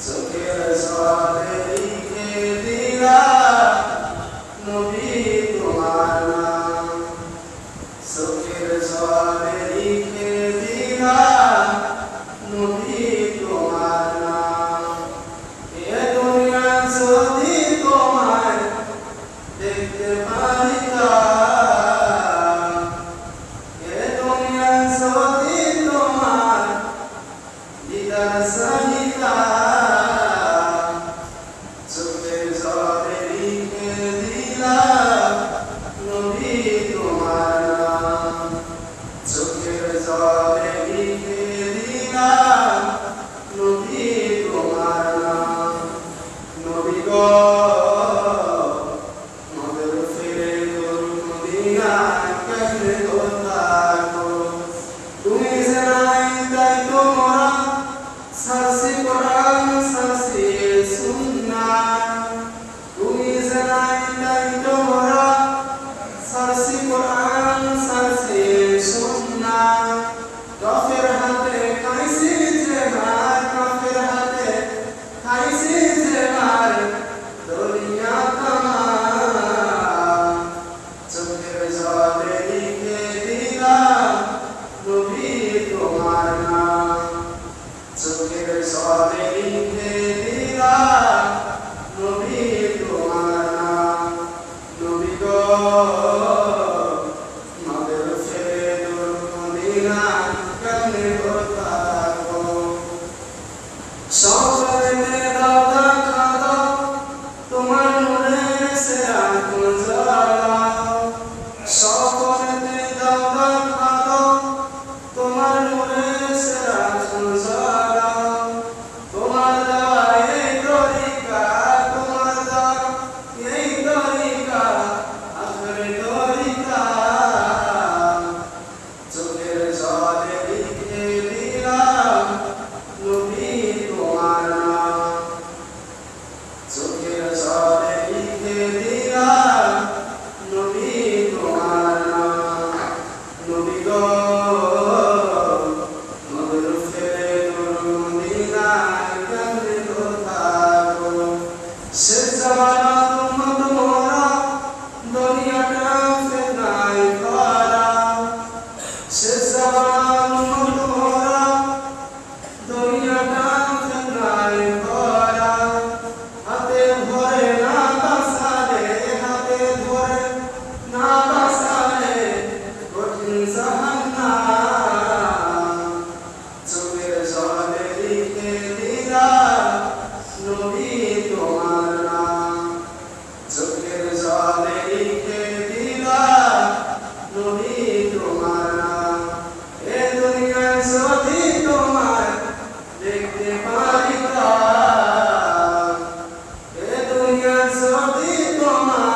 চোখের জলে লিখে দিলাম নবী তোমার নাম, চোখের জলে লিখে দিলাম নবী তোমার নাম। এ দুনিয়া যদি তোমায় দেখতে পারিতাম, এ দুনিয়া যদি তোমার দিদার চাহিতাম, চোখের জলে লিখে দিলাম নবী তোমার নাম, চোখের জলে লিখে দিলাম নবী তোমার নাম। নবী গো মদের ফিরে দরুদ মদিনায় কেমনে থাকো, তুমি যে নাই তাই তো মোরা সারছি কোরআন সারছি সুন্নাহ, তুমি যে নাই তাই তো মোরা সারছি কোরআন সারছি সুন্নাহ। কাফের হাতে খাইছি যে মার, কাফের হাতে খাইছি যে মার দুনিয়া তামাম, চোখের জলে লিখে দিলাম নবী তোমার নাম, চোখের জলে লিখে দিলাম নবী তোমার নাম। নবী গো মদের ফেরে দরুদ মদিনায় কেমনে থাকো, সকলেতে দাও দেখা দাও তোমার নূরের সেরা জ্বালাও, সকলেতে দাও দেখা দাও তোমার নূরের সেরা জ্বালাও। তোমার দেওয়া এই তরিকা, তোমার দেওয়া এই তরিকা আখেরি তরিকা, চোখের জলে লিখে দিলাম নবী তোমার নাম, চোখের জলে লিখে দিলাম নবী তোমার নাম। নবী গো মদের ফেরে দরুদ মদিনায় কেমনে থাকো, শেষ জামানাত উম্মত মোরা দুনিয়াটা ফিতনায় ভরা, শেষ জামানাত উম্মত মোরা দুনিয়াটা ফিতনায় ভরা। হাতে ধরে না বাঁচালে, হাতে ধরে না বাঁচালে কঠিন জাহান্নাম, চোখের জলে লিখে দিলাম নবী তোমার নাম, চোখের জলে লিখে দিলাম নবী তোমার নাম। এ দুনিয়া যদি তোমায় দেখতে পারিতাম, এ দুনিয়া যদি তোমায়